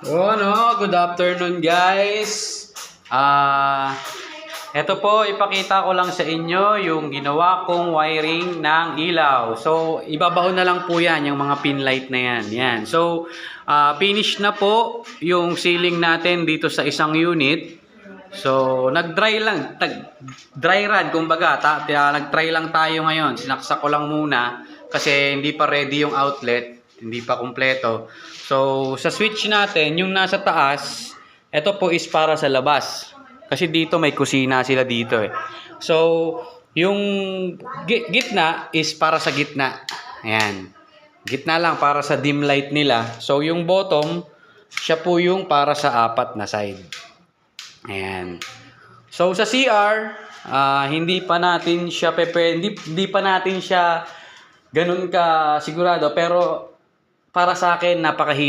Oh, no, good afternoon guys. Ito po, ipakita ko lang sa inyo yung ginawa kong wiring ng ilaw. So, ibabaon na lang po yan, yung mga pin light na yan. Yan. So, finish na po yung ceiling natin dito sa isang unit. So, nag-dry run, kumbaga. Nag-try lang tayo ngayon. Sinaksak ko lang muna kasi hindi pa ready yung outlet. Hindi pa kumpleto. So, sa switch natin, yung nasa taas, ito po is para sa labas. Kasi dito may kusina sila dito eh. So, yung gitna is para sa gitna. Ayan. Gitna lang para sa dim light nila. So, yung bottom, siya po yung para sa apat na side. Ayan. So, sa CR, hindi pa natin siya hindi pa natin siya ganun ka sigurado. Pero, para sa akin, napakahirap.